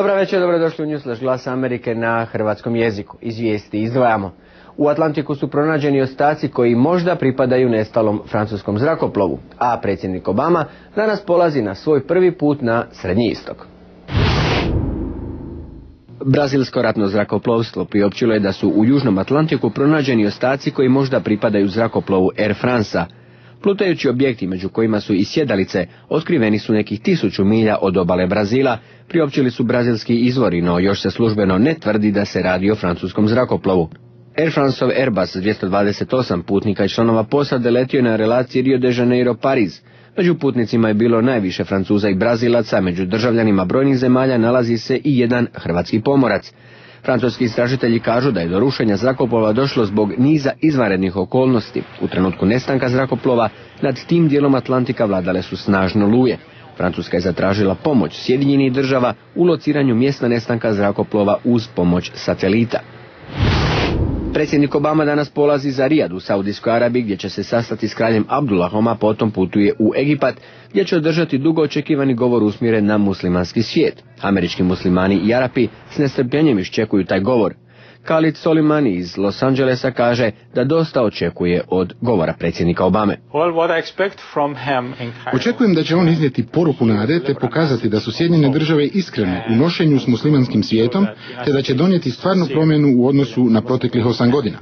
Dobra večer, dobrodošli u Newsflash Glas Amerike na hrvatskom jeziku. Iz vijesti izdvajamo. U Atlantiku su pronađeni ostaci koji možda pripadaju nestalom francuskom zrakoplovu, a predsjednik Obama danas polazi na svoj prvi put na Srednji istok. Brazilsko ratno zrakoplovstvo priopćilo je da su u Južnom Atlantiku pronađeni ostaci koji možda pripadaju zrakoplovu Air France-a. Plutajući objekti, među kojima su i sjedalice, otkriveni su nekih 1000 milja od obale Brazila, priopćili su brazilski izvori, no još se službeno ne tvrdi da se radi o francuskom zrakoplovu. Air Franceov Airbus 228 putnika i članova posade letio je na relaciji Rio de Janeiro-Pariz. Među putnicima je bilo najviše Francuza i Brazilaca, među državljanima brojnih zemalja nalazi se i jedan hrvatski pomorac. Francuski istražitelji kažu da je do rušenja zrakoplova došlo zbog niza izvanrednih okolnosti. U trenutku nestanka zrakoplova nad tim dijelom Atlantika vladale su snažne oluje. Francuska je zatražila pomoć Sjedinjenih država u lociranju mjesta nestanka zrakoplova uz pomoć satelita. Predsjednik Obama danas polazi za Rijad u Saudijskoj Arabiji, gdje će se sastati s kraljem Abdullahom, a potom putuje u Egipat, gdje će održati dugo očekivani govor usmjeren na muslimanski svijet. Američki muslimani i Arapi s nestrpljenjem iščekuju taj govor. Khalid Soleimani iz Los Angelesa kaže da dosta očekuje od govora predsjednika Obame. Očekujem da će on iznijeti poruku nade te pokazati da su Sjedinjene države iskrene u nošenju s muslimanskim svijetom, te da će donijeti stvarnu promjenu u odnosu na proteklih 8 godina.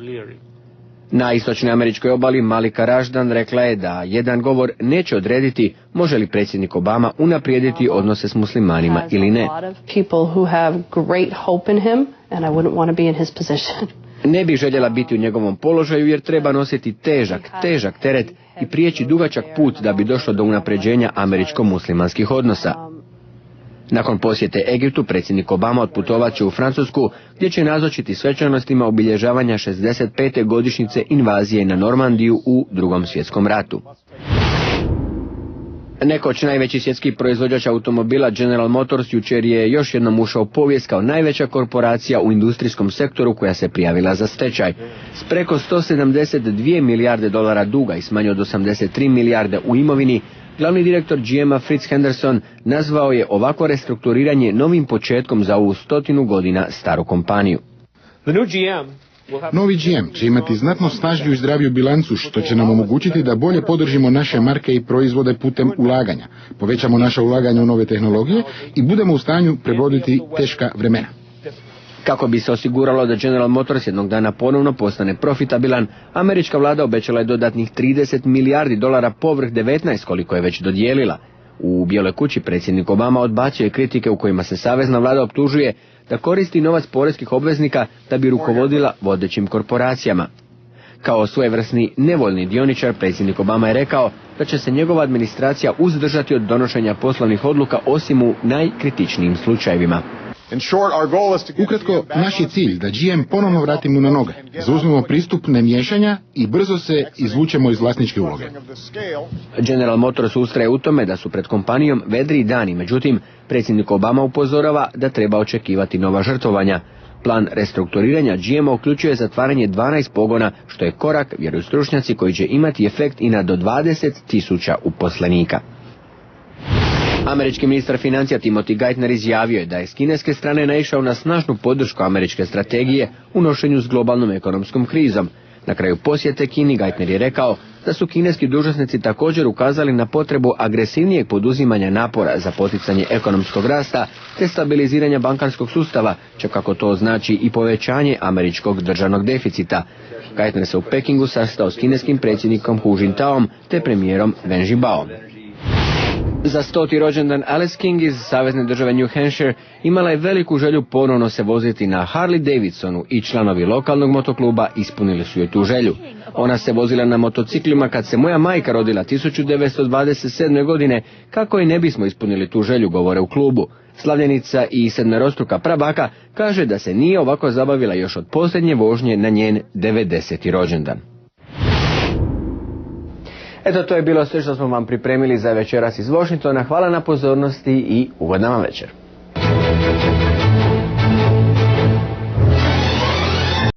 Na istočnoj američkoj obali Malika Raždan rekla je da jedan govor neće odrediti može li predsjednik Obama unaprijediti odnose s muslimanima ili ne. Ne bih željela biti u njegovom položaju jer treba nositi težak teret i prijeći dugačak put da bi došlo do unapređenja američko-muslimanskih odnosa. Nakon posjete Egiptu, predsjednik Obama otputovat će u Francusku, gdje će nazočiti svečanostima obilježavanja 65. godišnjice invazije na Normandiju u Drugom svjetskom ratu. Nekoć najveći svjetski proizvođač automobila General Motors jučer je još jednom ušao u povijest kao najveća korporacija u industrijskom sektoru koja se prijavila za stečaj. S preko 172 milijarde dolara duga i s manje od 83 milijarde u imovini, glavni direktor GM-a Fritz Henderson nazvao je ovako restrukturiranje novim početkom za ovu 100 godina staru kompaniju. Novi GM će imati znatno snažniju i zdraviju bilancu, što će nam omogućiti da bolje podržimo naše marke i proizvode putem ulaganja, povećamo naša ulaganja u nove tehnologije i budemo u stanju prebroditi teška vremena. Kako bi se osiguralo da General Motors jednog dana ponovno postane profitabilan, američka vlada obećala je dodatnih 30 milijardi dolara povrh 19 koliko je već dodijelila. U Bijeloj kući predsjednik Obama odbacio je kritike u kojima se savezna vlada optužuje da koristi novac poreskih obveznika da bi rukovodila vodećim korporacijama. Kao svojevrsni nevoljni dioničar, predsjednik Obama je rekao da će se njegova administracija uzdržati od donošenja poslovnih odluka osim u najkritičnijim slučajevima. Ukratko, naš je cilj da GM ponovno vratimo na noge, zauzmemo pristup nemiješanja i brzo se izvučemo iz vlasničke uloge. General Motors ustraje u tome da su pred kompanijom vedri dani, međutim, predsjednik Obama upozorava da treba očekivati nova žrtvovanja. Plan restrukturiranja GM-a uključuje zatvaranje 12 pogona, što je korak, vjeruju stručnjaci, koji će imati efekt i na do 20.000 uposlenika. Američki ministar financija Timothy Geithner izjavio je da je s kineske strane naišao na snažnu podršku američke strategije u nošenju s globalnom ekonomskom krizom. Na kraju posjete Kini Geithner je rekao da su kineski dužnosnici također ukazali na potrebu agresivnijeg poduzimanja napora za poticanje ekonomskog rasta te stabiliziranja bankarskog sustava, čak ako to znači i povećanje američkog državnog deficita. Geithner se u Pekingu sastao s kineskim predsjednikom Hu Jintaom te premijerom Wen Jiabaom. Za 100. rođendan Alice King iz savezne države New Hampshire imala je veliku želju ponovno se voziti na Harley Davidsonu i članovi lokalnog motokluba ispunili su joj tu želju. Ona se vozila na motociklima kad se moja majka rodila 1927. godine, kako i ne bismo ispunili tu želju, govore u klubu. Slavljenica i sedmerostruka prabaka kaže da se nije ovako zabavila još od posljednje vožnje na njen 90. rođendan. Eto, to je bilo sve što smo vam pripremili za večeras iz Washingtona. Hvala na pozornosti i ugodna vam večer.